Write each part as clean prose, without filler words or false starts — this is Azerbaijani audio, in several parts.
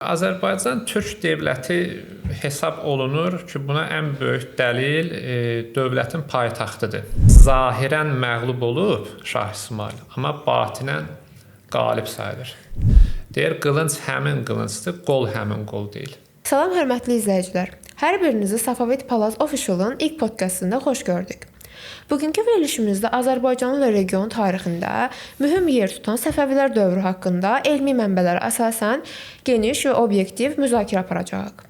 Azərbaycan Türk dövləti hesab olunur ki, buna ən böyük dəlil dövlətin paytaxtıdır. Zahirən məğlub olub Şah İsmayıl, amma batinən qalib sayılır. Deyir, qılınc həmin qılıncdır, qol həmin qol deyil. Salam hörmətli izləyicilər. Hər birinizi Safavit Palaz Official'ın ilk podkastında xoş gördük. Bugünkü verilişimizdə Azərbaycanın və region tarixində mühüm yer tutan Səfəvilər dövrü haqqında elmi mənbələrə əsasən geniş və obyektiv müzakirə aparacağıq.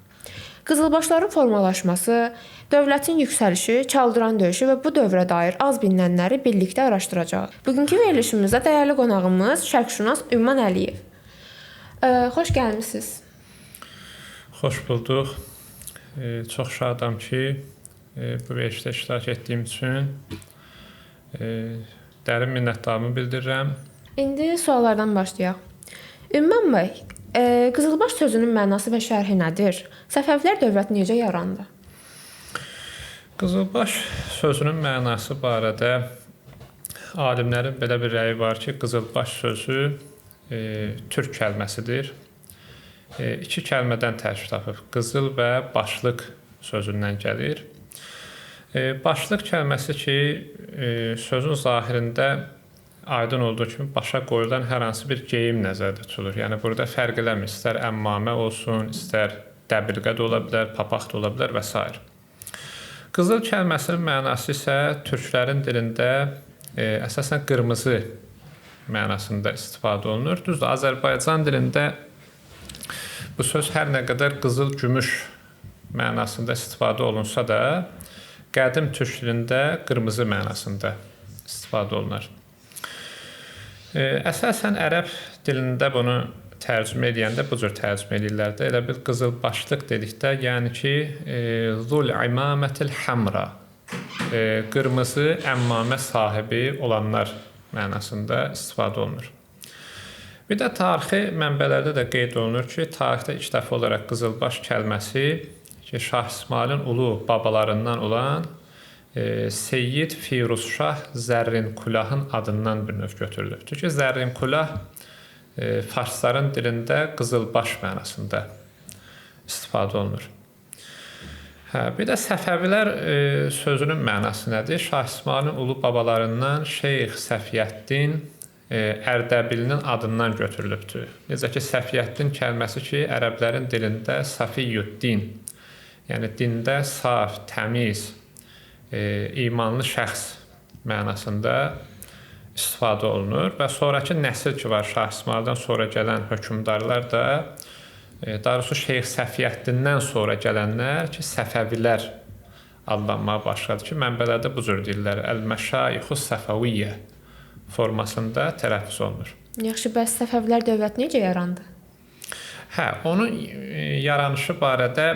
Qızılbaşların formalaşması, dövlətin yüksəlişi, Çaldıran döyüşü və bu dövrə dair az bilinənləri birlikdə araşdıracağıq. Bugünkü verilişimizdə dəyərli qonağımız şərqşünas Ümman Əliyev. Xoş gəlmisiniz. Xoş bulduq. Çox şadam ki, bu verilişdə iştirak etdiyim üçün dərin minnətdarlığımı bildirirəm. İndi suallardan başlayaq. Ümman bəy, Qızılbaş sözünün mənası və şərhi nədir? Səfəvilər dövləti necə yarandı? Qızılbaş sözünün mənası barədə alimlərin belə bir rəyi var ki, Qızılbaş sözü türk kəlməsidir. İki kəlmədən tərkib tapıb. Qızıl və başlıq sözündən gəlir. Başlıq kəlməsi ki, sözün zahirində aydın olduğu kimi başa qoyulan hər hansı bir geyim nəzərdə tutulur. Yəni burada fərq eləmir, istər əmmamə olsun, istər dəbilqə də ola bilər, papaq da ola bilər və s. Qızıl kəlməsinin mənası isə türklərin dilində əsasən qırmızı mənasında istifadə olunur. Düzdür, Azərbaycan dilində bu söz hər nə qədər qızıl, gümüş mənasında istifadə olunsa da, qədim türk dilində qırmızı mənasında istifadə olunur. Əsasən ərəb dilində bunu tərcümə edəndə bu cür tərcümə edirlər də. Elə bil qızıl başlıq dedikdə, yəni ki, zul imamətil hamra, qırmızı əmmamə sahibi olanlar mənasında istifadə olunur. Bir də tarixi mənbələrdə də qeyd olunur ki, tarixdə ilk dəfə olaraq qızılbaş kəlməsi Şah İsmayılın ulu babalarından olan Seyyid Firuzşah Zərrinkulahın adından bir növ götürülübdür ki, Zərrinkulah farsların dilində qızılbaş mənasında istifadə olunur. Bir də Səfəvilər sözünün mənası nədir? Şah İsmayılın ulu babalarından Şeyx Səfiyyəddin Ərdəbilinin adından götürülübdür. Necə ki, Səfiyyəddin kəlməsi ki, ərəblərin dilində Safiyyuddin, yəni dində saf, təmiz, imanlı şəxs mənasında istifadə olunur və sonrakı nəsil ki var, Şah İsmayıldan sonra gələn hökmdarlar da, daha doğrusu Şeyx Səfiyyəddindən sonra gələnlər ki, Səfəvilər adlanmağa başladı ki, mənbələrdə bu cür deyirlər, Əl-Məşayixus Səfəviyyə formasında tələffüz olunur. Yaxşı, bəs Səfəvilər dövləti necə yarandı? Onun yaranışı barədə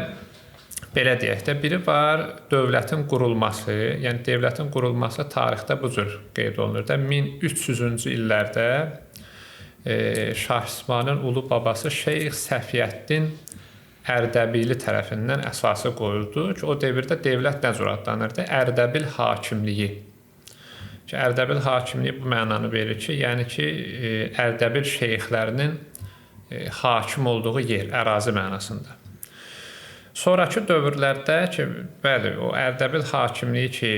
belə deyək də, biri var dövlətin qurulması, yəni dövlətin qurulması tarixdə bu cür qeyd olunur da. 1300-cü illərdə Şah İsmayılın ulu babası Şeyx Səfiyyəddin Ərdəbili tərəfindən əsası qoyuldu ki, o dövrdə dövlət nə cür adlanırdı? Ərdəbil hakimliyi. Ki, Ərdəbil hakimliyi bu mənanı verir ki, yəni ki, Ərdəbil şeyxlərinin hakim olduğu yer, ərazi mənasında. Sonrakı dövrlərdə ki, bəli, o Ərdəbil hakimliyi ki,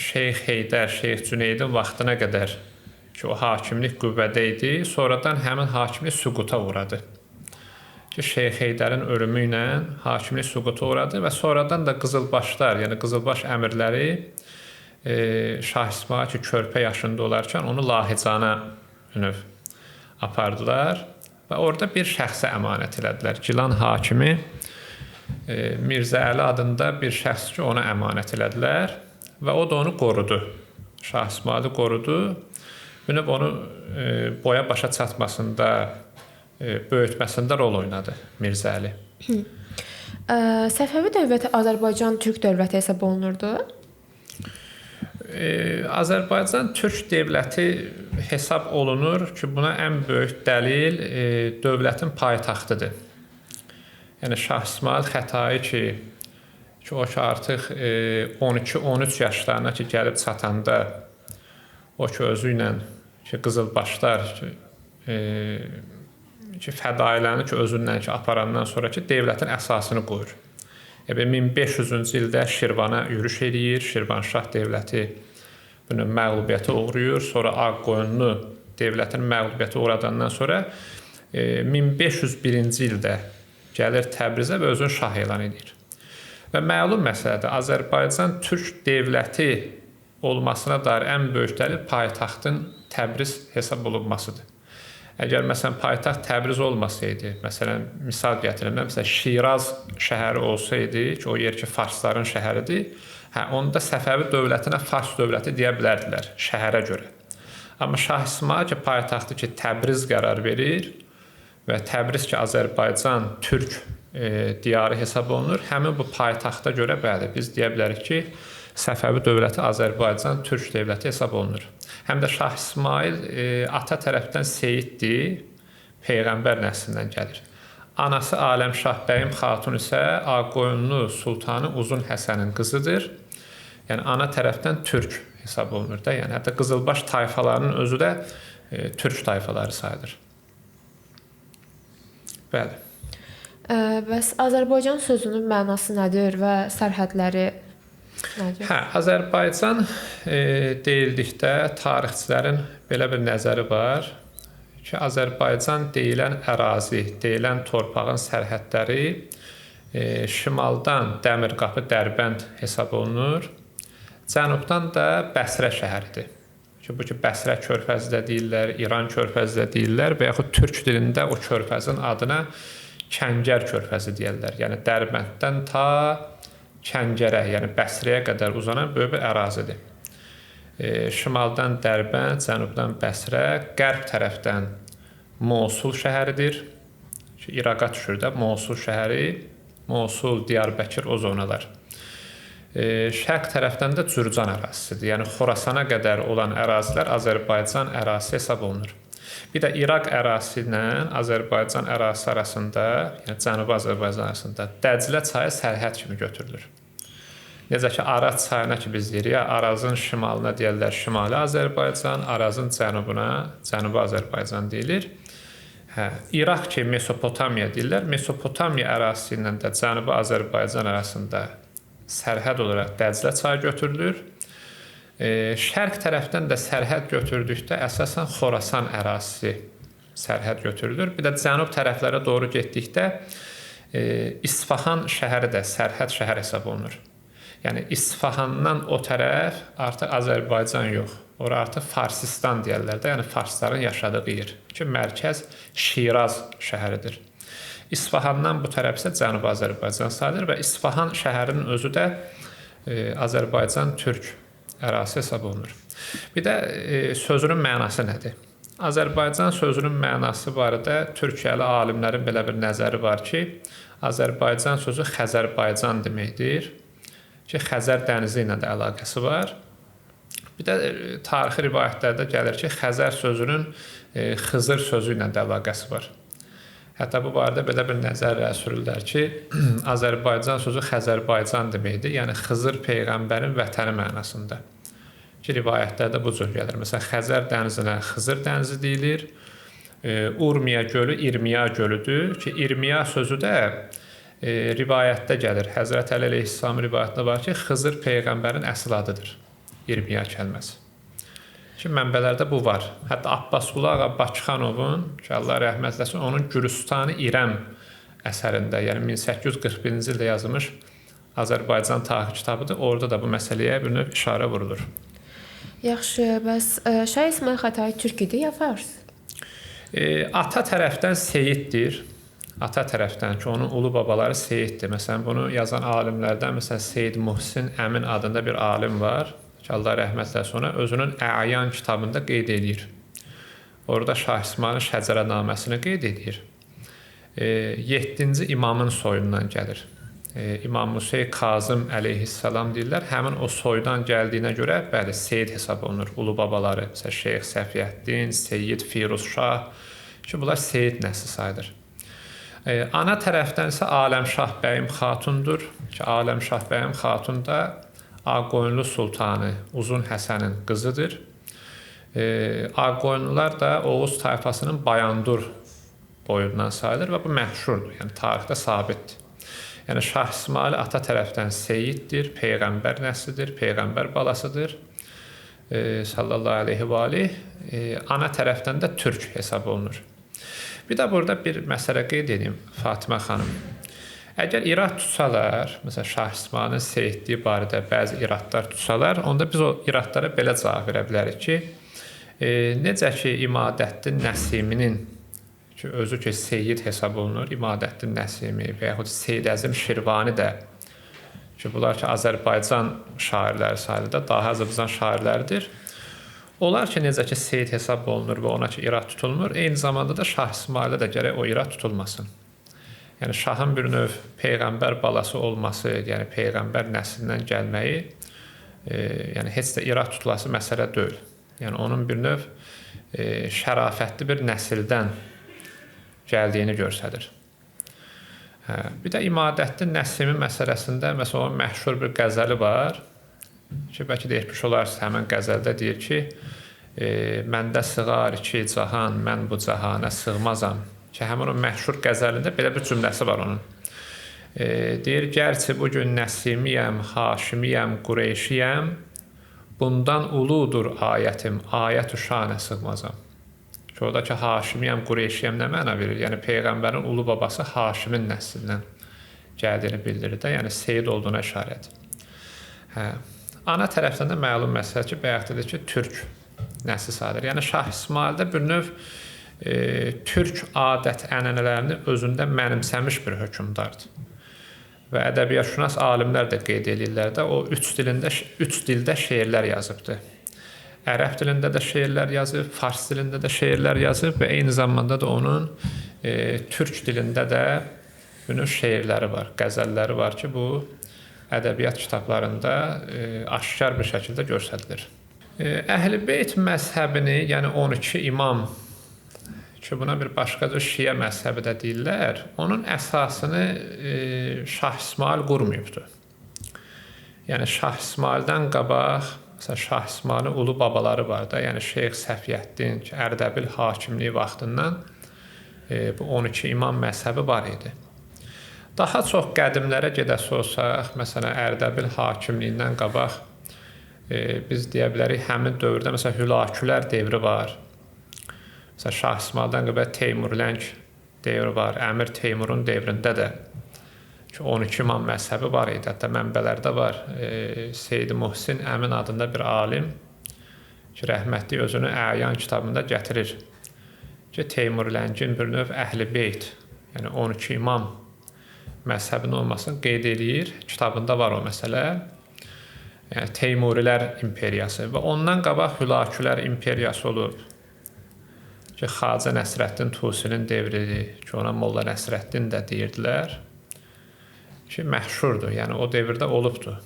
Şeyx Heydər, Şeyx Cüneydin vaxtına qədər ki, o hakimlik qüvvədə idi, sonradan həmin hakimlik süquta uğradı. Ki, Şeyx Heydərin ölümü ilə hakimlik süquta uğradı və sonradan da qızılbaşlar, yəni qızılbaş əmirləri Şah İsmayıl ki, körpə yaşında olarkən onu Lahicana apardılar və orada bir şəxsə əmanət elədilər. Gilan hakimi Mirzə Əli adında bir şəxs ki, ona əmanət elədilər və o da onu qorudu. Şah İsmayılı qorudu. Onu boya başa çatmasında, böyütməsində rol oynadı Mirzə Əli. Səfəvi dövləti Azərbaycan Türk dövləti hesab olunurdu? Azərbaycan Türk dövləti hesab olunur ki, buna ən böyük dəlil dövlətin paytaxtıdır. Yəni Şah İsmayıl Xətai ki, o ki artıq 12-13 yaşlarına ki, gəlib çatanda, o ki özü ilə Qızılbaşlar ki, fədailəni ki, özündən ki, aparandan sonra ki, dövlətin əsasını qoyur. 1500-cü ildə Şirvana yürüş eləyir, Şirvanşah dövləti bunu məğlubiyyətə uğrayır, sonra Ağqoyunlu dövlətin məğlubiyyətə uğradandan sonra 1501-ci ildə gəlir Təbrizə və özünü şah elan edir. Və məlum məsələdir, Azərbaycan türk dövləti olmasına dair ən böyük dəlil paytaxtın Təbriz hesab olunmasıdır. Əgər məsələn paytaxt Təbriz olmasaydı, məsələn misal gətirirəm, məsələn Şiraz şəhəri olsaydı, ki o yer ki farsların şəhəridir, onda Səfəvi dövlətinə Fars dövləti deyə bilərdilər şəhərə görə. Amma Şah İsmayıl ki paytaxtı ki Təbriz qərar verir və Təbriz ki Azərbaycan türk diyarı hesab olunur, həmin bu paytaxta görə bəli biz deyə bilərik ki Səfəvi dövləti Azərbaycan türk dövləti hesab olunur. Həm də Şah İsmayıl ata tərəfdən Seyiddir, Peyğəmbər nəslindən gəlir. Anası Aləmşah bəyim xatun isə Ağqoyunlu Sultanı Uzun Həsənin qızıdır. Yəni ana tərəfdən türk hesab olunur da. Yəni hətta qızılbaş tayfalarının özü də türk tayfaları sayılır. Bəli. Bəs Azərbaycan sözünün mənası nədir və sərhədləri nədir? Azərbaycan deyildikdə tarixçilərin belə bir nəzəri var ki, Azərbaycan deyilən ərazi, deyilən torpağın sərhədləri şimaldan Dəmirqapı, Dərbənd hesab olunur, cənubdan da Bəsrə şəhəridir. Bu ki, Bəsrə körfəzi də deyirlər, İran körfəzi də deyirlər və yaxud türk dilində o körfəzin adına Kəngər körfəzi deyirlər. Yəni Dərbənddən ta Kəngərə, yəni Bəsrəyə qədər uzanan böyük bir ərazidir. Şimaldan Dərbənd, cənubdan Bəsrə, qərb tərəfdən Mosul şəhəridir. İraqa düşür də Mosul şəhəri, Mosul, Diyarbəkir o zonalar. Şərq tərəfdən də Cürcan ərazisidir. Yəni Xorasana qədər olan ərazilər Azərbaycan ərazisi hesab olunur. Bir də İraq ərazisi ilə Azərbaycan ərazisi arasında, yəni Cənubi Azərbaycan arasında Dəclə çayı sərhəd kimi götürülür. Necə ki, Araz çayına ki biz deyirik, Arazın şimalına deyirlər Şimali Azərbaycan, Arazın cənubuna Cənubi Azərbaycan deyilir. İraq ki Mesopotamiya deyirlər, Mesopotamiya ərazisi ilə də Cənubi Azərbaycan arasında sərhəd olaraq Dəclə çayı götürülür. Şərq tərəfdən də sərhəd götürdükdə əsasən Xorasan ərazisi sərhəd götürülür. Bir də cənub tərəflərə doğru getdikdə İsfahan şəhəri də sərhəd şəhər hesab olunur. Yəni İsfahandan o tərəf artıq Azərbaycan yox, ora artıq Farsistan deyirlər də, yəni farsların yaşadığı yer ki, mərkəz Şiraz şəhəridir. İsfahandan bu tərəf isə Cənubi Azərbaycan sayılır və İsfahan şəhərinin özü də Azərbaycan türk ərazisi hesab olunur. Bir də sözünün mənası nədir? Azərbaycan sözünün mənası barədə Türkiyəli alimlərin belə bir nəzəri var ki, Azərbaycan sözü Xəzərbaycan deməkdir ki, Xəzər dənizi ilə də əlaqəsi var. Bir də tarixi rivayətlərdə gəlir ki, Xəzər sözünün Xızır sözü ilə də əlaqəsi var. Hətta bu barədə belə bir nəzərlə sürürlər ki, Azərbaycan sözü Xəzərbaycan deməkdir, yəni Xızır Peyğəmbərin vətəni mənasında. Ki, rivayətlərdə bu cür gəlir. Məsələn, Xəzər dənizinə Xızır dənizi deyilir. Urmiya gölü İrmiya gölüdür ki, İrmiya sözü də rivayətdə gəlir. Həzrət Əli əleyhissalam rivayətində var ki, Xızır Peyğəmbərin əsl adıdır. İrmiya kəlməsi. Ki, mənbələrdə bu var. Hətta Abbasqulu ağa Bakıxanovun, ki, Allah rəhmət eləsin, onun Gülüstanı İrəm əsərində, yəni 1841-ci ildə yazılmış Azərbaycan tarixi kitabıdır. Orada da bu məsələyə bir növ işarə vurulur. Yaxşı, bəs Şah İsmayıl Xətai türk idi ya fars? Ata tərəfdən Seyiddir. Ata tərəfdən ki, onun ulu babaları Seyiddir. Məsələn, bunu yazan alimlərdən, məsələn, Seyyid Muhsin Əmin adında bir alim var ki, Allah rəhmət eləsin ona, özünün Əyan kitabında qeyd edir. Orada Şah İsmayılın şəcərənaməsini qeyd edir. 7-ci imamın soyundan gəlir. İmam Musa Kazım əleyhissalam deyirlər. Həmin o soydan gəldiyinə görə, bəli, Seyyid hesab olunur. Ulu babaları, məsələn, Şeyx Səfiyyəddin, Seyyid Firuz Şah ki, bunlar Seyyid nəsli sayılır. Ana tərəfdən isə Aləmşah bəyim xatundur ki, Aləmşah bəyim xatun da Ağqoyunlu Sultanı Uzun Həsənin qızıdır. Ağqoyunlular da Oğuz tayfasının Bayandur boyundan sayılır və bu məşhurdur, yəni tarixdə sabitdir. Yəni Şah İsmayıl ata tərəfdən seyiddir, peyğəmbər nəslidir, peyğəmbər balasıdır. Sallallahu əleyhi və aleyh. Ana tərəfdən də türk hesab olunur. Bir də burada bir məsələ qeyd edeyim Fatimə xanım. Əgər irad tutsalar, məsələn Şah İsmayılın seyidliyi barədə bəzi iradlar tutsalar, onda biz o iradlara belə cavab verə bilərik ki, necə ki İmadəddin Nəsiminin ki, özü ki seyid hesab olunur, İmadəddin Nəsimi və yaxud Seyyid Əzim Şirvani də ki, bunlar ki Azərbaycan şairləri sayılır, daha Azərbaycan şairləridir. Onlar ki, necə ki seyid hesab olunur və ona ki irad tutulmur, eyni zamanda da Şah İsmayıl'a da gərək o irad tutulmasın. Yəni şahın bir növ peyğəmbər balası olması, yəni peyğəmbər nəslindən gəlməyi, yəni heç də irad tutulası məsələ deyil. Yəni onun bir növ şərafətli bir nəsildən gəldiyini göstərir. Bir də İmadəddin Nəsimi məsələsində məsələn onun məşhur bir qəzəli var ki, bəlkə də etmiş olarsınız, həmin qəzəldə deyir ki, məndə sığar iki cahan, mən bu cahana sığmazam. Ki, həmin o məşhur qəzəlində belə bir cümləsi var onun. Deyir, gərçi bugün Nəsimiyəm, Haşimiyəm, Qureyşiyəm, bundan uludur ayətim, ayət-ü şanə sığmazam. Ki, oradakı Haşimiyəm, Qureyşiyəm nə məna verir? Yəni, Peyğəmbərin ulu babası Haşimin nəslindən gəldiyini bildirir də, yəni seyid olduğuna işarət. Ana tərəfdən də məlum məsələ ki, bayaq dedik ki, türk nəsli sayılır. Yəni, Şah İsmayıl'da bir növ türk adət ənənələrini özündə mənimsəmiş bir hökmdardır. Və ədəbiyyatşünas alimlər də qeyd edirlər də, o üç dildə şeirlər yazıbdır. Ərəb dilində də şeirlər yazıb, fars dilində də şeirlər yazıb və eyni zamanda da onun türk dilində də bunun şeirləri var, qəzəlləri var ki, bu ədəbiyyat kitablarında aşkar bir şəkildə göstərilir. Əhl-i Beyt məzhəbini, yəni 12 imam ki, buna bir başqa cür Şiə məzhəbi də deyirlər, onun əsasını Şah İsmayıl qurmayıbdır. Yəni Şah İsmayıldan qabaq, məsələn Şah İsmayılın ulu babaları var da, yəni Şeyx Səfiyyəddin ki, Ərdəbil hakimliyi vaxtından bu 12 imam məzhəbi var idi. Daha çox qədimlərə gedəsi olsaq, məsələn Ərdəbil hakimliyindən qabaq biz deyə bilərik həmin dövrdə məsələn Hülakülər devri var. Məsələn, Şah İsmayıldan qabaq Teymurləng devri var. Əmir Teymurun devrində də 12 imam məzhəbi var idi. Hətta mənbələrdə var. Seyyid Muhsin Əmin adında bir alim ki, rəhmətli özünü Əyan kitabında gətirir ki, Teymurləngin bir növ Əhl-i Beyt, yəni 12 imam məzhəbinin olmasını qeyd edir. Kitabında var o məsələ. Yəni Teymurilər imperiyası və ondan qabaq Hülakülər imperiyası olub. Ki, Xacə Nəsrəddin Tusinin devridir ki, ona Molla Nəsrəddin də deyirdilər ki, məşhurdur, yəni o devirdə olubdur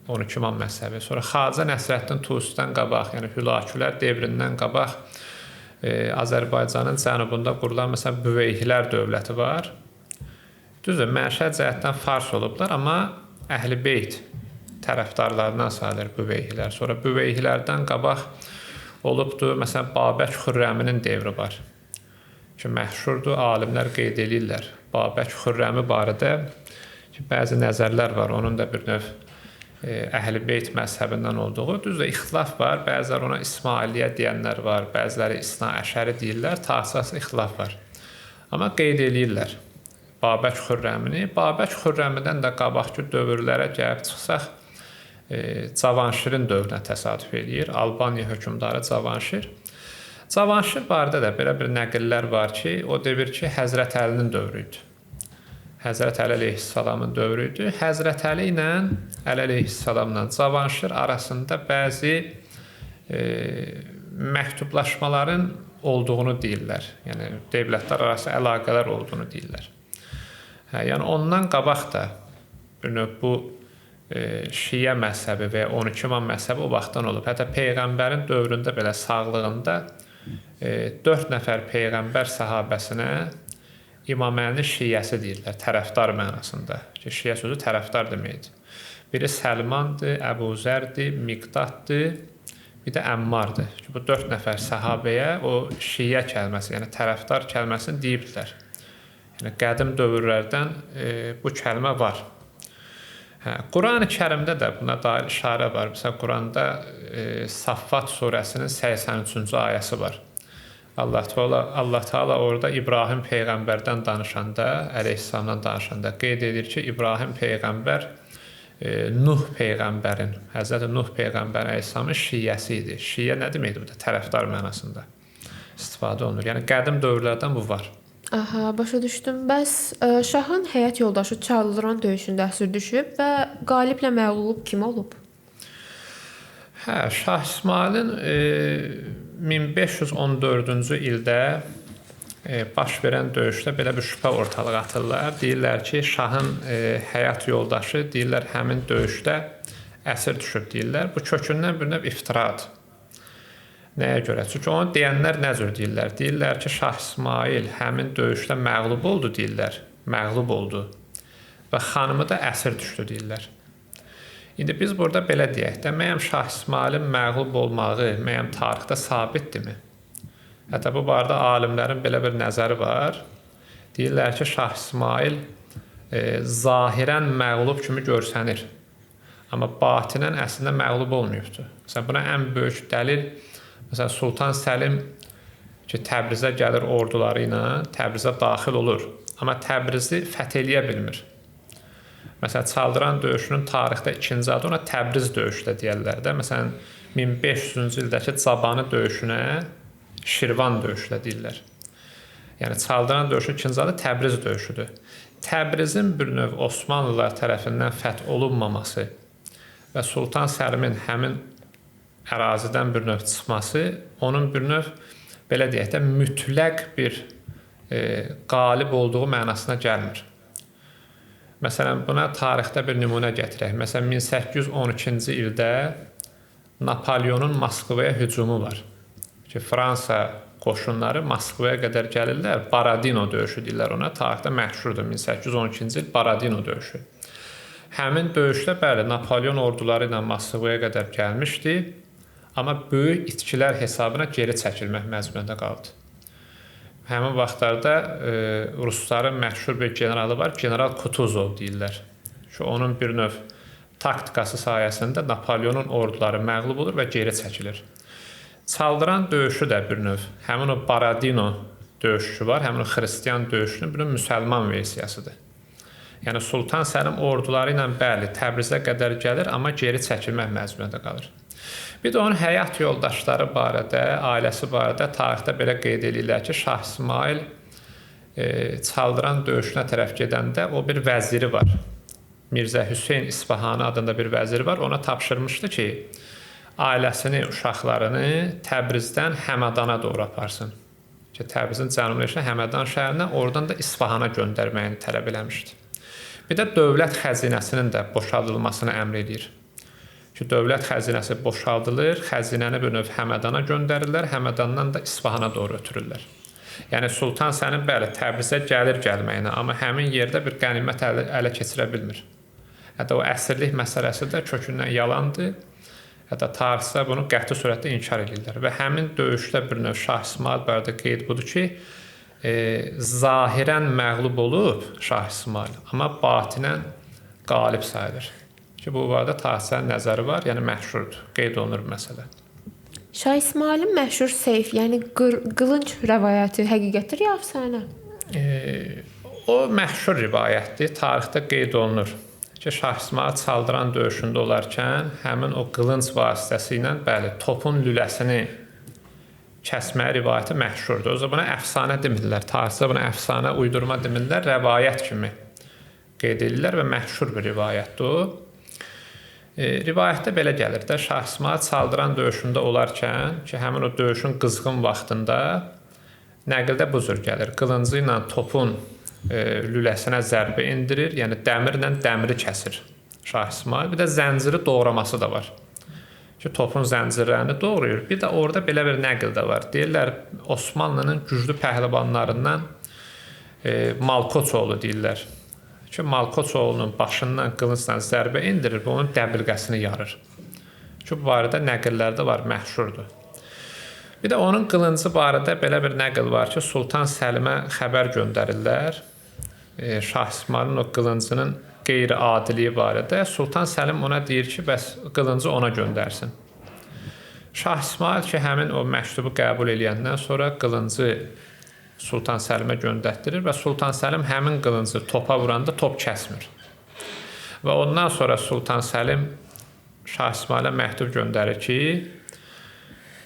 12 imam məzhəbi. Sonra Xacə Nəsrəddin Tusidən qabaq, yəni Hülakülər devrindən qabaq Azərbaycanın cənubunda qurulan məsələn Büveyhilər dövləti var. Düzdür, mənşə cəhətdən fars olublar, amma Əhl-i Beyt tərəfdarlarından sayılır Büveyhilər. Sonra Büveyhilərdən qabaq olubdur, məsələn, Babək Xürrəminin devri var ki, məşhurdur, alimlər qeyd edirlər. Babək Xürrəmi barədə ki, bəzi nəzərlər var, onun da bir növ Əhl-i Beyt məzhəbindən olduğu. Düzdür, ixtilaf var, bəzilər ona İsmailiyyə deyənlər var, bəziləri İsna Əşəri deyirlər, taxsası ixtilaf var. Amma qeyd edirlər Babək Xürrəmini. Babək Xürrəmidən də qabaqki dövrlərə gəlib çıxsaq, Cavanşirin dövrünə təsadüf edir. Albaniya hökmdarı Cavanşir. Cavanşir barədə də belə bir nəqillər var ki, o devir ki, Həzrət Əlinin dövrü idi. Həzrət Əli əleyhissalamın dövrü idi. Həzrət Əli ilə Əli əleyhissalamla Cavanşir arasında bəzi məktublaşmaların olduğunu deyirlər. Yəni, dövlətlər arası əlaqələr olduğunu deyirlər. Yəni, ondan qabaq da bir növ bu Şiə məzhəbi və 12 imam məzhəbi o vaxtdan olub. Hətta Peyğəmbərin dövründə belə sağlığında 4 nəfər Peyğəmbər səhabəsinə İmam Əlinin şiəsi deyirlər, tərəfdar mənasında. Ki, şiə sözü tərəfdar deməkdir. Biri Səlmandır, Əbu Zərdir, Miqdaddır, bir də Əmmardır. Ki, bu 4 nəfər səhabəyə o şiə kəlməsi, yəni tərəfdar kəlməsini deyibdilər. Yəni qədim dövrlərdən bu kəlmə var. Qurani-Kərimdə də buna dair işarə var. Məsələn, Quranda Saffat surəsinin 83-cü ayəsi var. Allah Teala orada İbrahim peyğəmbərdən danışanda, əleyhissalamdan danışanda qeyd edir ki, İbrahim peyğəmbər Nuh peyğəmbərin, Həzrəti Nuh peyğəmbər əleyhissalamın şiyyəsi idi. Şiyyə nə deməkdir bu da? Tərəfdar mənasında istifadə olunur. Yəni qədim dövrlərdən bu var. Aha, başa düşdüm. Bəs şahın həyat yoldaşı Çaldıran döyüşündə əsir düşüb və qaliblə məğlub kim olub? Şah İsmayılın 1514-cü ildə baş verən döyüşdə belə bir şübhə ortalığa atırlar. Deyirlər ki, şahın həyat yoldaşı, deyirlər həmin döyüşdə əsir düşüb deyirlər. Bu kökündən bir növ iftiradır. Nəyə görə? Çünki onu deyənlər nə cür deyirlər? Deyirlər ki, Şah İsmayıl həmin döyüşdə məğlub oldu deyirlər. Məğlub oldu. Və xanımı da əsir düşdü deyirlər. İndi biz burada belə deyək də, məyəm Şah İsmayılın məğlub olmağı, məyəm tarixdə sabitdirmi? Hətta bu barədə alimlərin belə bir nəzəri var. Deyirlər ki, Şah İsmayıl zahirən məğlub kimi görsənir. Amma batinən əslində məğlub olmayıbdır. Məsələn, buna ən böyük dəlil məsələn, Sultan Səlim ki, Təbrizə gəlir orduları ilə, Təbrizə daxil olur. Amma Təbrizi fəth eləyə bilmir. Məsələn, Çaldıran döyüşünün tarixdə ikinci adı ona Təbriz döyüşü də deyərlər də. Məsələn, 1500-cü ildəki Cabanı döyüşünə Şirvan döyüşü də deyirlər. Yəni, Çaldıran döyüşünün ikinci adı Təbriz döyüşüdür. Təbrizin bir növ Osmanlılar tərəfindən fəth olunmaması və Sultan Səlimin həmin ərazidən bir növ çıxması, onun bir növ, belə deyək də, mütləq bir qalib olduğu mənasına gəlmir. Məsələn, buna tarixdə bir nümunə gətirək. Məsələn, 1812-ci ildə Napolyonun Moskvaya hücumu var. Ki, Fransa qoşunları Moskvaya qədər gəlirlər. Baradino döyüşü deyirlər ona. Tarixdə məşhurdur 1812-ci il Baradino döyüşü. Həmin döyüşdə, bəli, Napolyon orduları ilə Moskvaya qədər gəlmişdi. Amma böyük itkilər hesabına geri çəkilmək məcburiyyətində qaldı. Həmin vaxtlarda Rusların məşhur bir generalı var, General Kutuzov deyirlər. Onun bir növ taktikası sayəsində Napolyonun orduları məğlub olur və geri çəkilir. Çaldıran döyüşü də bir növ, həmin o Baradino döyüşü var, həmin o xristiyan döyüşünün bir müsəlman versiyasıdır. Yəni Sultan Səlim orduları ilə bəli, Təbrizə qədər gəlir, amma geri çəkilmək məcburiyyətində qalır. Bir də onun həyat yoldaşları barədə, ailəsi barədə tarixdə belə qeyd edirlər ki, Şah İsmayıl Çaldıran döyüşünə tərəf gedəndə o bir vəziri var. Mirzə Hüseyn İsfahani adında bir vəziri var. Ona tapşırmışdı ki, ailəsini, uşaqlarını Təbrizdən Həmədana doğru aparsın. Ki, Təbrizin cənubunda Həmədan şəhərinə, oradan da İsfahana göndərməyini tələb eləmişdi. Bir də dövlət xəzinəsinin də boşaldılmasını əmr edir. Ki, dövlət xəzinəsi boşaldılır, xəzinəni bir növ Həmədana göndərirlər, Həmədandan da İsfahana doğru ötürürlər. Yəni, Sultan Səlim bəli, Təbrizə gəlir gəlməyinə, amma həmin yerdə bir qənimət ələ keçirə bilmir. Hətta o əsirlik məsələsi də kökündən yalandır. Hətta tarixçilər bunu qəti surətdə inkar edirlər. Və həmin döyüşdə bir növ Şah İsmayıl barədə qeyd budur ki, zahirən məğlub olub Şah İsmayıl, amma batinən qalib sayılır. Ki, bu barədə tarixçilərin nəzəri var, yəni məşhurdur, qeyd olunur bu məsələ. Şah İsmayılın məşhur seyf, yəni qılınc rəvayəti həqiqətdir ya əfsanə? O məşhur rivayətdir, tarixdə qeyd olunur. Ki, Şah İsmayıl Çaldıran döyüşündə olarkən həmin o qılınc vasitəsi ilə, bəli, topun lüləsini kəsməyə rivayəti məşhurdur. O zaman buna əfsanə demirlər, tarixçilər buna əfsanə uydurma demirlər, rəvayət kimi qeyd edirlər və məşhur bir rivayətdir o. Rivayətdə belə gəlir də, Şah İsmayıl Çaldıran döyüşündə olarkən ki, həmin o döyüşün qızğın vaxtında nəqildə bu cür gəlir. Qılıncı ilə topun lüləsinə zərbə indirir, yəni dəmirlə dəmiri kəsir Şah İsmayıl. Bir də zənciri doğraması da var. Ki, topun zəncirlərini doğrayır. Bir də orada belə bir nəqil də var. Deyirlər, Osmanlının güclü pəhləvanlarından Malkoçoğlu deyirlər. Ki, Malkoçoğlunun başından qılıncla zərbə indirir və onun dəbilqəsini yarır. Ki, bu barədə nəqillərdə var, məşhurdur. Bir də onun qılıncı barədə belə bir nəqil var ki, Sultan Səlimə xəbər göndərirlər. Şah İsmayılın o qılıncının qeyri-adiliyi barədə Sultan Səlim ona deyir ki, bəs qılıncı ona göndərsin. Şah İsmayıl ki, həmin o məktubu qəbul edəndən sonra qılıncı Sultan Səlimə göndərdirir və Sultan Səlim həmin qılıncı topa vuranda top kəsmir. Və ondan sonra Sultan Səlim Şah İsmayıla məktub göndərir ki,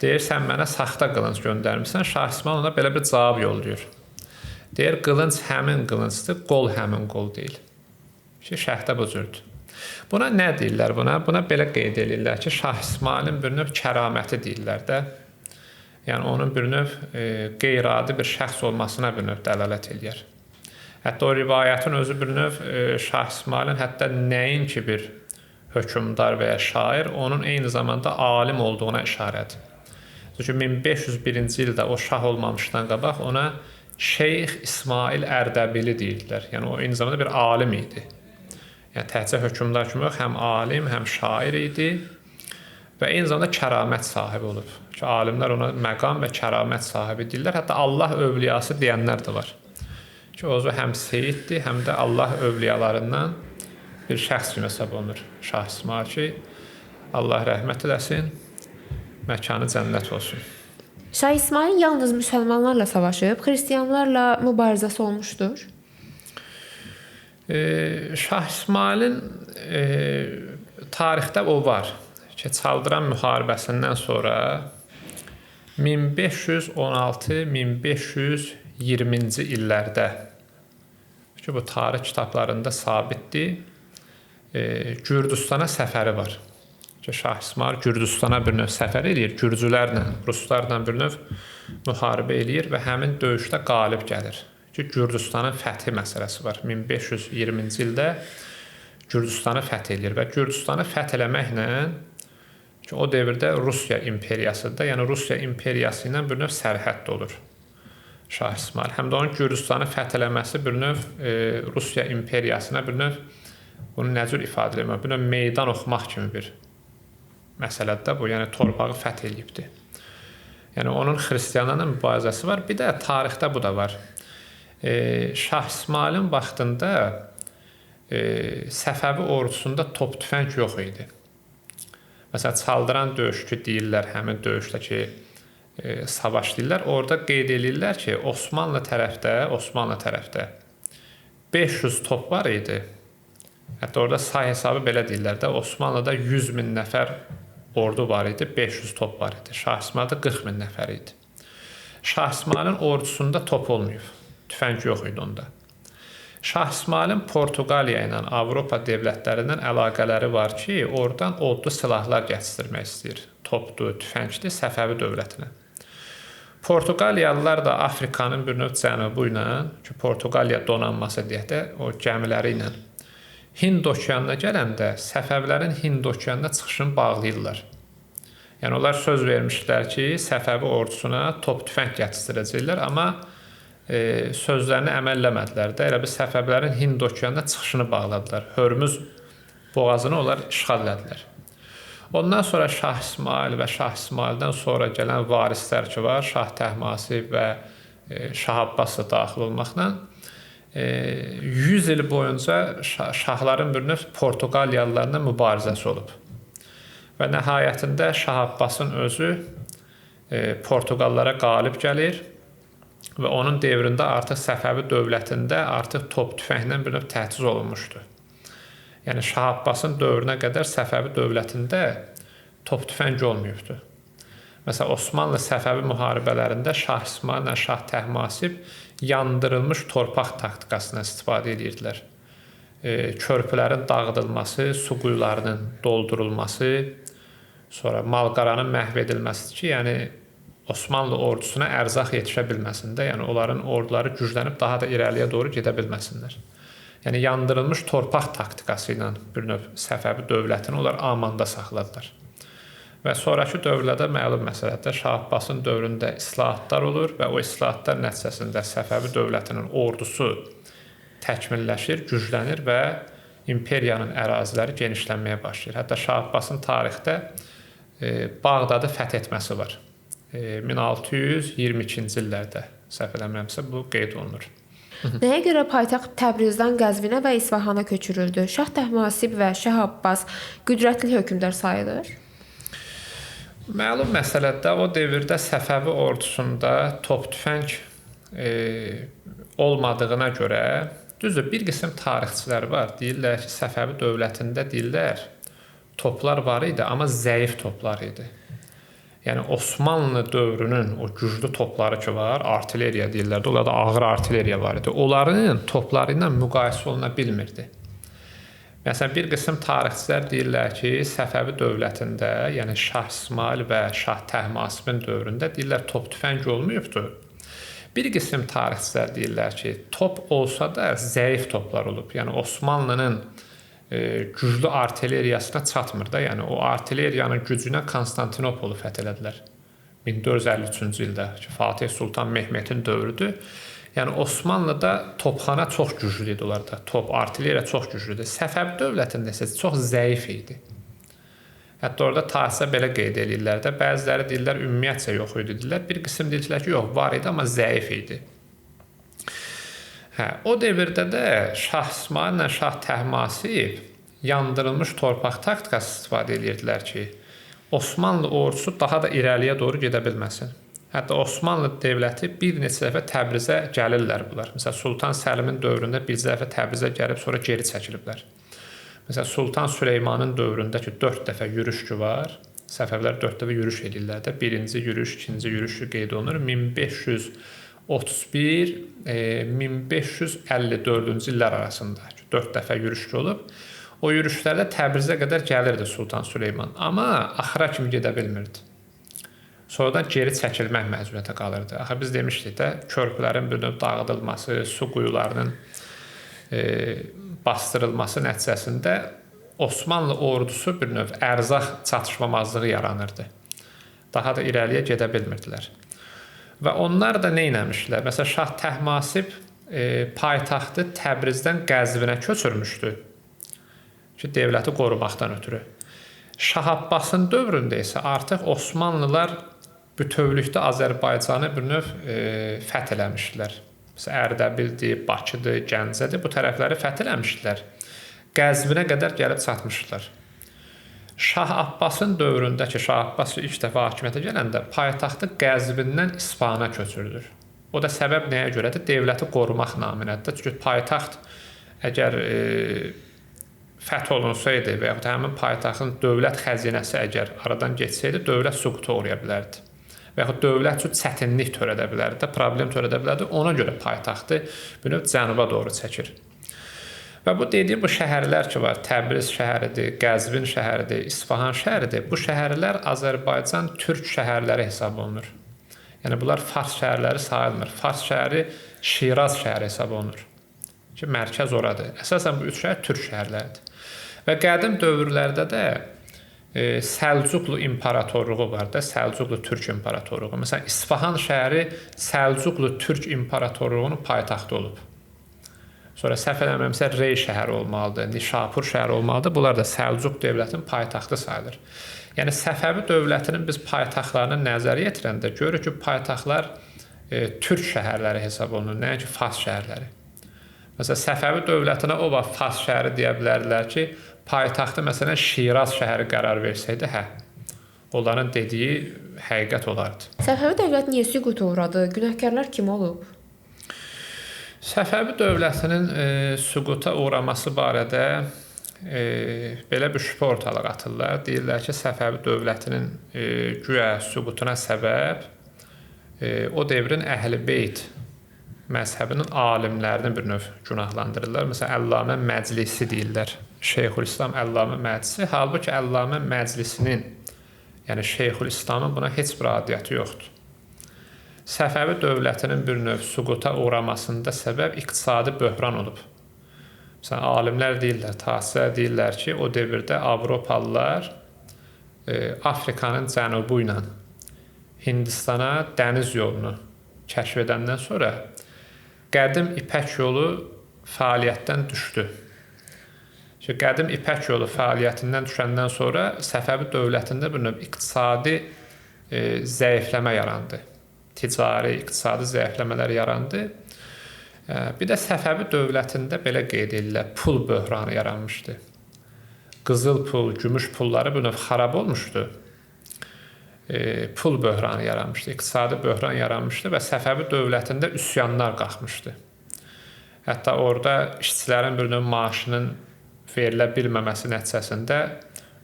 deyir, sən mənə saxta qılınc göndərmirsən. Şah İsmayıl ona belə bir cavab yollayır. Deyir, qılınc həmin qılıncdır, qol həmin qol deyil. Ki, şərhdə bu cürdür. Buna nə deyirlər buna? Buna belə qeyd edirlər ki, Şah İsmayılın bir növ kəraməti deyirlər də. Yəni, onun bir növ qeyri-adi bir şəxs olmasına bir növ dəlalət edir. Hətta o rivayətin özü bir növ Şah İsmayılın hətta nəinki bir hökmdar və ya şair, onun eyni zamanda alim olduğuna işarədir. Çünki 1501-ci ildə o şah olmamışdan qabaq ona Şeyx İsmail Ərdəbili deyirlər. Yəni, o eyni zamanda bir alim idi. Yəni, təhcə hökmdar kimi yox, həm alim, həm şair idi və eyni zamanda kəramət sahibi olub. Ki, alimlər ona məqam və kəramət sahibi deyirlər. Hətta Allah övliyası deyənlər də var. Ki, o həm seyiddir, həm də Allah övliyalarından bir şəxs kimi hesab olunur. Şah İsmayıl ki, Allah rəhmət eləsin, məkanı cənnət olsun. Şah İsmayıl yalnız müsəlmanlarla savaşıb, xristianlarla mübarizəsi olmuşdur. Şah İsmayılın tarixdə o var ki, Çaldıran müharibəsindən sonra 1516-1520-ci illərdə ki, bu tarix kitablarında sabitdir, Gürcüstana səfəri var. Şah İsmayıl Gürcüstana bir növ səfər edir, gürcülərlə, ruslarla bir növ müharibə edir və həmin döyüşdə qalib gəlir. Ki, Gürcüstanın fəthi məsələsi var. 1520-ci ildə Gürcüstanı fəth edir və Gürcüstanı fəth eləməklə ki, o dövrdə Rusiya imperiyasıdır, yəni Rusiya imperiyası ilə bir növ sərhədd olur Şah İsmayıl. Həm də onun Gürcüstanı fəth eləməsi bir növ Rusiya imperiyasına bir növ bunu nə cür ifadə eləmək, bir növ meydan oxumaq kimi bir məsələdir bu, yəni torpağı fəth eləyibdir. Yəni onun xristianlarla mübarizəsi var. Bir də tarixdə bu da var. Şah İsmayılın vaxtında Səfəvi ordusunda top tüfəng yox idi. Məsələn, Çaldıran döyüşü deyirlər, həmin döyüşdə ki, savaş deyirlər. Orada qeyd edirlər ki, Osmanlı tərəfdə 500 top var idi. Hətta orada say hesabı belə deyirlər də, Osmanlıda 100 min nəfər ordu var idi, 500 top var idi. Şah İsmayılda 40 min nəfər idi. Şah İsmayılın ordusunda top olmayıb, tüfəng yox idi onda. Şah İsmayılın Portuqaliya ilə Avropa dövlətlərindən əlaqələri var ki, oradan odlu silahlar gətirmək istəyir. Topdur, tüfəngdir Səfəvi dövlətinə. Portuqaliyalılar da Afrikanın bir növ cənubu ilə, ki, Portuqaliya donanması deyək də, o gəmiləri ilə Hind okeanına gələndə Səfəvilərin Hind okeanına çıxışını bağlayırlar. Yəni, onlar söz vermişlər ki, Səfəvi ordusuna top tüfəng gətirəcəklər, amma sözlərini əməlləmədilər də, elə bir Səfəvilərin Hind okeanına çıxışını bağladılar. Hörmüz boğazını onlar işğal elədilər. Ondan sonra Şah İsmayıl və Şah İsmayıldan sonra gələn varislər ki var, Şah Təhmasib və Şah Abbas da daxil olmaqla 100 il boyunca şahların bir növ Portuqaliyalılarla mübarizəsi olub. Və nəhayətində Şah Abbasın özü Portuqallara qalib gəlir və onun devrində artıq Səfəvi dövlətində artıq top tüfənglə bir növ təchiz olunmuşdu. Yəni Şah Abbasın dövrünə qədər Səfəvi dövlətində top tüfəng olmayıbdı. Məsələn, Osmanlı Səfəvi müharibələrində Şah İsmayıl ilə Şah Təhmasib yandırılmış torpaq taktikasına istifadə edirdilər. Körpülərin dağıdılması, su quyularının doldurulması, sonra malqaranın məhv edilməsidir ki, yəni Osmanlı ordusuna ərzaq yetişə bilməsində, yəni onların orduları güclənib daha da irəliyə doğru gedə bilməsinlər. Yəni yandırılmış torpaq taktikası ilə bir növ Səfəvi dövlətini onlar amanda saxladılar. Və sonraki dövrlərdə məlum məsələdir, Şah Abbasın dövründə islahatlar olur və o islahatlar nəticəsində Səfəvi dövlətinin ordusu təkmilləşir, güclənir və imperiyanın əraziləri genişlənməyə başlayır. Hətta Şah Abbasın tarixdə Bağdadı fəth etməsi var. 1622-ci illərdə səhv eləmirəmsə bu qeyd olunur. Nəyə görə paytaxt Təbrizdən Qəzvinə və İsfahana köçürüldü? Şah Təhmasib və Şah Abbas qüdrətli hökmdar sayılır. Məlum məsələdə o dövrdə Səfəvi ordusunda top tüfəng olmadığına görə, düzdür, bir qism tarixçilər var. Deyirlər ki, Səfəvi dövlətində deyirlər, toplar var idi, amma zəif toplar idi. Yəni Osmanlı dövrünün o güclü topları ki var, artilleriya deyirlər, onlarda ağır artilleriya var idi. Onların topları ilə müqayisə oluna bilmirdi. Məsələn, bir qism tarixçilər deyirlər ki, Səfəvi dövlətində, yəni Şah İsmail və Şah Təhmasibin dövründə deyirlər top tüfəng olmayıbdı. Bir qism tarixçilər deyirlər ki, top olsa da zəif toplar olub. Yəni Osmanlının güclü artilleriyasına çatmır da, yəni o artilleriyanın gücü ilə Konstantinopolu fəth elədilər 1453-cü ildə ki, Fatih Sultan Mehmetin dövrüdür. Yəni Osmanlıda topxana çox güclü idi onlarda, artilleriya çox güclüdür. Səfəvi dövlətində isə çox zəif idi. Hətta orada tarixçilər belə qeyd edirlər də, bəziləri deyirlər ümumiyyətcə yox idi deyirlər, bir qism deyirlər ki, yox, var idi, amma zəif idi. O dövrdə də Şah İsmail ilə Şah Təhmasib yandırılmış torpaq taktikası istifadə edirdilər ki, Osmanlı ordusu daha da irəliyə doğru gedə bilməsin. Hətta Osmanlı dövləti bir neçə dəfə Təbrizə gəlirlər bunlar. Məsələn, Sultan Səlimin dövründə bir dəfə Təbrizə gəlib, sonra geri çəkiliblər. Məsələn, Sultan Süleymanın dövründə ki, 4 dəfə yürüşkü var. Səfəvilər 4 dəfə yürüş edirlər də. Birinci yürüş, ikinci yürüş qeyd olunur. 1531-1554-cü illər arasında 4 dəfə yürüşkü olub. O yürüşlərdə Təbrizə qədər gəlirdi Sultan Süleyman. Amma axıra kimi gedə bilmirdi. Sonradan geri çəkilmək məcburiyyətə qalırdı. Axı biz demişdik də, körpülərin bir növ dağıdılması, su quyularının bastırılması nəticəsində Osmanlı ordusu bir növ ərzaq çatışmamazlığı yaranırdı. Daha da irəliyə gedə bilmirdilər. Və onlar da nə etmişlər? Məsələn, Şah Təhmasib paytaxtı Təbrizdən Qəzvinə köçürmüşdü ki, dövləti qorumaqdan ötürü. Şah Abbasın dövründə isə artıq Osmanlılar bütövlükdə Azərbaycanı bir növ fəth eləmişdilər. Məsələn, Ərdəbildir, Bakıdır, Gəncədir, bu tərəfləri fəth eləmişdilər. Qəzvinə qədər gəlib çatmışdılar. Şah Abbasın dövründə ki, Şah Abbas ilk dəfə hakimiyyətə gələndə paytaxtı Qəzvindən İsfahana köçürülür. O da səbəb nəyə görədir? Dövləti qorumaq naminədir. Çünki paytaxt əgər fəth olunsaydı və yaxud həmin paytaxtın dövlət xəzinəsi əgər aradan geçsəydi, dövlət süquta uğraya bilərdi. Və yaxud dövlət üçün çətinlik törədə bilərdi, problem törədə bilərdi. Ona görə paytaxtı bir növ cənuba doğru çəkir. Və bu dediyim bu şəhərlər ki var, Təbriz şəhəridir, Qəzvin şəhəridir, İsfahan şəhəridir. Bu şəhərlər Azərbaycan türk şəhərləri hesab olunur. Yəni bunlar Fars şəhərləri sayılmır. Fars şəhəri Şiraz şəhəri hesab olunur. Ki mərkəz oradır. Əsasən bu üç şəhər türk şəhərləridir. Və qədim dövrlərdə də Səlcuqlu imperatorluğu var da, Səlcuqlu türk imperatorluğu. Məsələn, İsfahan şəhəri Səlcuqlu türk imperatorluğunun paytaxtı olub. Sonra səhv eləmirəmsə Rey şəhəri olmalıdır, Nişapur şəhəri olmalıdır. Bunlar da Səlcuq dövlətinin paytaxtı sayılır. Yəni Səfəvi dövlətinin biz paytaxtlarını nəzərə yetirəndə görürük ki, paytaxtlar türk şəhərləri hesab olunur, nəinki Fars şəhərləri. Məsələn, Səfəvi dövlətinə o vaxt Fars şəhəri deyə bilərdilər ki, paytaxtı məsələn Şiraz şəhəri qərar versəydi, onların dediyi həqiqət olardı. Səfəvi dövlət niyə süquta uğradı? Günahkarlar kim olub? Səfəvi dövlətinin süquta uğraması barədə belə bir şübhə ortalığa atırlar. Deyirlər ki, Səfəvi dövlətinin güya süqutuna səbəb o dövrün Əhl-i Beyt məzhəbinin alimlərini bir növ günahlandırırlar. Məsələn, Əllamə Məclisi deyirlər. Şeyxülislam Əllamə Məclisi. Halbuki Əllamə Məclisinin, yəni Şeyxülislamın buna heç bir adiyyəti yoxdur. Səfəvi dövlətinin bir növ süquta uğramasında səbəb iqtisadi böhran olub. Məsələn, alimlər deyirlər, tarixçilər deyirlər ki, o dövrdə Avropalılar Afrikanın cənubu ilə Hindistana dəniz yolunu kəşf edəndən sonra qədim İpək yolu fəaliyyətdən düşdü. Çünki qədim İpək yolu fəaliyyətindən düşəndən sonra Səfəvi dövlətində bir növ iqtisadi zəifləmə yarandı. Ticari, iqtisadi zəifləmələr yarandı Bir də Səfəvi dövlətində belə qeyd edirlər, pul böhranı yaranmışdı. Qızıl pul, gümüş pulları bu növ xarab olmuşdu. Pul böhranı yaranmışdı, iqtisadi böhran yaranmışdı və Səfəvi dövlətində üsyanlar qalxmışdı. Hətta orada işçilərin bir növ maaşının verilə bilməməsi nəticəsində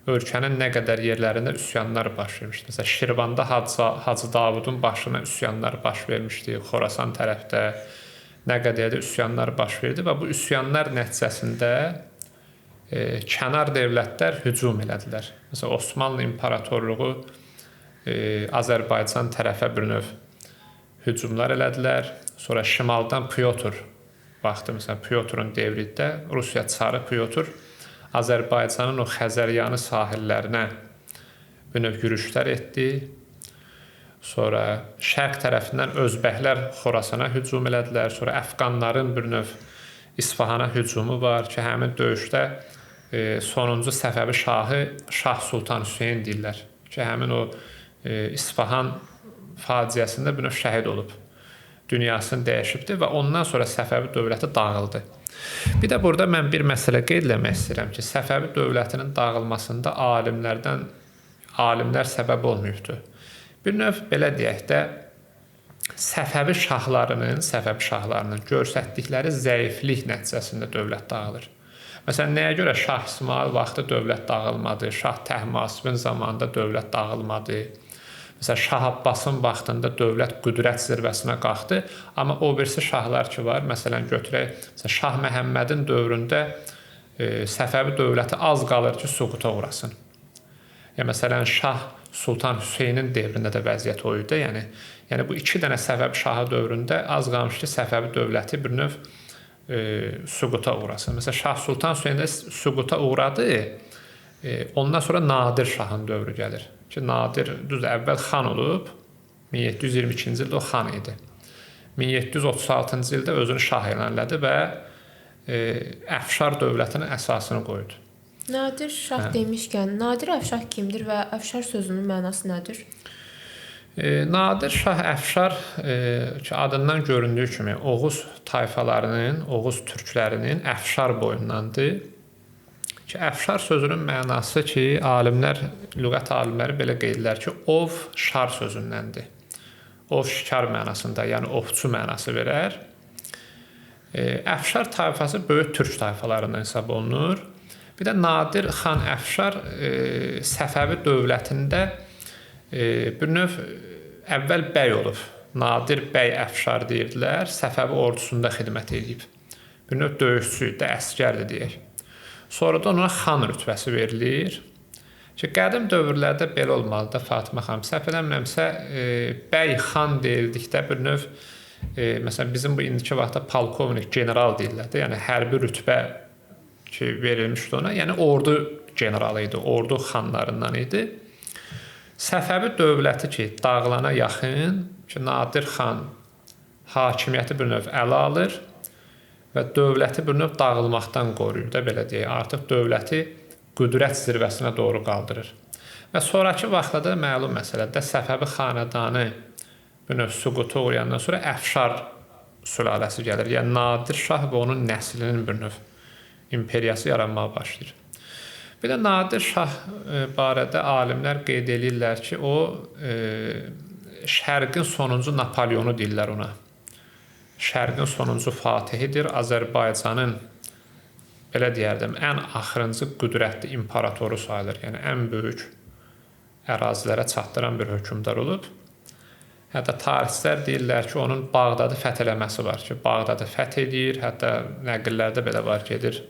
ölkənin nə qədər yerlərində üsyanlar baş vermişdi. Məsələn, Şirvanda Hacı Davudun başına üsyanlar baş vermişdi, Xorasan tərəfdə nə qədər də üsyanlar baş verdi və bu üsyanlar nəticəsində kənar dövlətlər hücum elədilər. Məsələn, Osmanlı İmparatorluğu Azərbaycan tərəfə bir növ hücumlar elədilər. Sonra şimaldan Pyotr vaxtı, məsələn, Pyotrun devrində Rusiya çarı Pyotr Azərbaycanın o Xəzəryanı sahillərinə bir növ yürüşlər etdi. Sonra şərq tərəfindən Özbəklər Xorasana hücum elədilər. Sonra Əfqanların bir növ İsfahana hücumu var ki, həmin döyüşdə sonuncu Səfəvi şahı Şah Sultan Hüseyn deyirlər ki, həmin o İsfahan faciəsində bir növ şəhid olub. Dünyasını dəyişibdi və ondan sonra Səfəvi dövləti dağıldı. Bir də burada mən bir məsələ qeyd etmək istəyirəm ki, Səfəvi dövlətinin dağılmasında alimlər səbəb olmayıbdı. Bir növ belə deyək də Səfəvi şahlarının göstərdikləri zəiflik nəticəsində dövlət dağılır. Məsələn, nəyə görə Şah İsmayıl vaxtı dövlət dağılmadı, Şah Təhmasibin zamanında dövlət dağılmadı. Məsələn, Şah Abbasın vaxtında dövlət qüdrət zirvəsinə qalxdı, amma o birisi şahlar ki var, məsələn götürək, Şah Məhəmmədin dövründə Səfəvi dövləti az qalır ki, süquta uğrasın. Məsələn, Şah Sultan Hüseynin devrində də vəziyyət o idi. Yəni bu iki dənə Səfəvi şahı dövründə az qalmış ki, Səfəvi dövləti bir növ süquta uğrasın. Məsələn, Şah Sultan Hüseyn də süquta uğradı, ondan sonra Nadir şahın dövrü gəlir. Ki, Nadir düz əvvəl xan olub, 1722-ci ildə o xan idi. 1736-cı ildə özünü şah elan elədi və Əfşar dövlətinin əsasını qoydu. Nadir şah demişkən, Nadir Əfşar kimdir və Əfşar sözünün mənası nədir? Nadir şah Əfşar ki, adından göründüyü kimi Oğuz tayfalarının, Oğuz türklərinin Əfşar boyundandır. Ki, Əfşar sözünün mənası ki, lüğət alimləri belə qeydlər ki, ov şar sözündəndir. Ov şikar mənasında, yəni ovçu mənası verər. Əfşar tayfası böyük türk tayfalarından hesab olunur. Bir də Nadir xan Əfşar Səfəvi dövlətində bir növ əvvəl bəy olub. Nadir bəy Əfşar deyirdilər, Səfəvi ordusunda xidmət edib. Bir növ döyüşçü idi, əsgərdir deyək. Sonra da ona xan rütbəsi verilir. Ki, qədim dövrlərdə belə olmalıdır Fatimə xanım. Səhv eləmirəmsə, bəy xan deyildikdə bir növ, məsələn, bizim bu indiki vaxtda polkovnik, general deyirlər də, yəni hərbi rütbə ki, verilmişdi ona. Yəni ordu generalı idi, ordu xanlarından idi. Səfəvi dövləti ki, dağılana yaxın ki, Nadir xan hakimiyyəti bir növ ələ alır və dövləti bir növ dağılmaqdan qoruyur da, belə deyək. Artıq dövləti qüdrət zirvəsinə doğru qaldırır. Və sonraki vaxtda da məlum məsələdə Səfəvi xanədanı bir növ süquta uğrayandan sonra Əfşar sülaləsi gəlir. Yəni Nadir şah və onun nəslinin bir növ imperiyası yaranmağa başlayır. Bir də Nadir şah barədə alimlər qeyd edirlər ki, o şərqin sonuncu Napoleonu deyirlər ona. Şərqin sonuncu fatihidir. Azərbaycanın belə deyərdim, ən axırıncı qüdrətli imparatoru sayılır. Yəni ən böyük ərazilərə çatdıran bir hökmdar olub. Hətta tarixçilər deyirlər ki, onun Bağdadı fəth eləməsi var ki, Bağdadı fəth edir. Hətta nəqillərdə belə var gedir.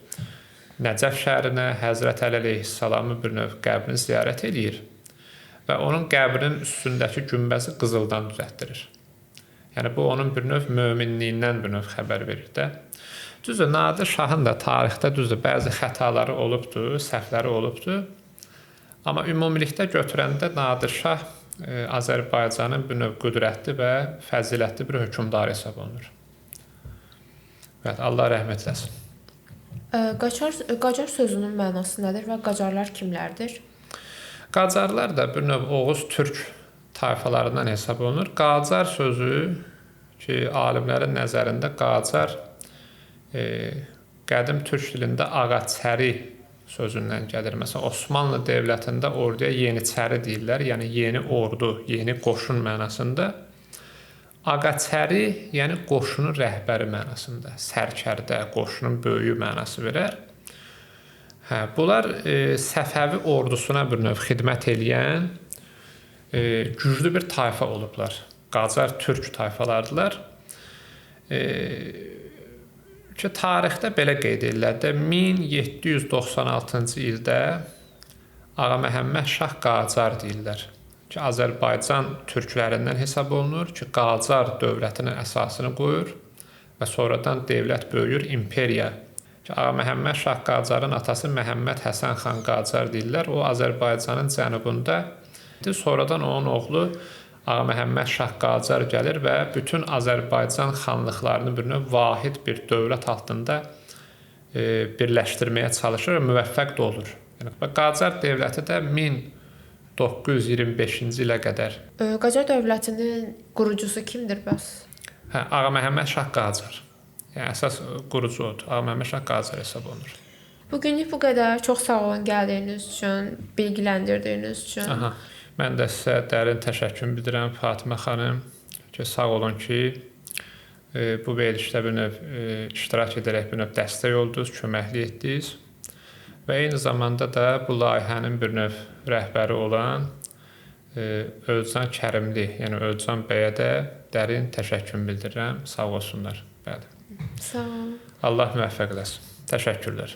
Nəcəf şəhərinə Həzrət Əli əleyhissalamı bir növ qəbrini ziyarət edir və onun qəbrinin üstündəki günbəzi qızıldan düzəltdirir. Yəni bu onun bir növ möminliyindən bir növ xəbər verir də. Düzdür, Nadir şahın da tarixdə düzdür, bəzi xətaları olubdur, səhvləri olubdur. Amma ümumilikdə götürəndə Nadir şah Azərbaycanın bir növ qüdrətli və fəzilətli bir hökmdarı hesab olunur. Evet, Allah rəhmət eləsin. Qacar sözünün mənası nədir və qacarlar kimlərdir? Qacarlar da bir növ Oğuz türk tayfalarından hesab olunur. Qacar sözü ki, alimlərin nəzərində Qacar qədim türk dilində Ağaçəri sözündən gəlir. Məsələn, Osmanlı dövlətində orduya Yeniçəri deyirlər, yəni yeni ordu, yeni qoşun mənasında. Ağaçəri, yəni qoşunun rəhbəri mənasında, sərkərdə, qoşunun böyüyü mənası verər. Bunlar Səfəvi ordusuna bir növ xidmət eləyən güclü bir tayfa olublar. Qacar türk tayfalardılar. Ki, tarixdə belə qeyd edirlər də, 1796-cı ildə Ağa Məhəmməd Şah Qacar deyirlər. Ki, Azərbaycan türklərindən hesab olunur ki, Qacar dövlətinin əsasını qoyur və sonradan dövlət böyüyür, imperiya. Ağa Məhəmməd Şah Qacarın atası Məhəmməd Həsən xan Qacar deyirlər. O, Azərbaycanın cənubunda. Sonradan onun oğlu Ağa Məhəmməd Şah Qacar gəlir və bütün Azərbaycan xanlıqlarını bir növ vahid bir dövlət altında birləşdirməyə çalışır və müvəffəq də olur. Yəni, Qacar dövləti də 1925-ci ilə qədər. Qacar dövlətinin qurucusu kimdir bəs? Ağa Məhəmməd Şah Qacar. Yəni, əsas qurucu odur. Ağa Məhəmməd Şah Qacar hesab olunur. Bugünlük bu qədər. Çox sağ olun gəldiyiniz üçün, bilgiləndirdiyiniz üçün. Mən də sizə dərin təşəkkür bildirirəm, Fatimə xanım. Sağ olun ki, bu verilişdə bir növ iştirak edərək bir növ dəstək oldunuz, köməklik etdiniz. Və eyni zamanda da bu layihənin bir növ rəhbəri olan Özcan Kərimli, yəni Özcan bəyə də dərin təşəkkür bildirirəm. Sağ olsunlar. Bəli. Sağ olun. Allah müvəffəq eləsin. Təşəkkürlər.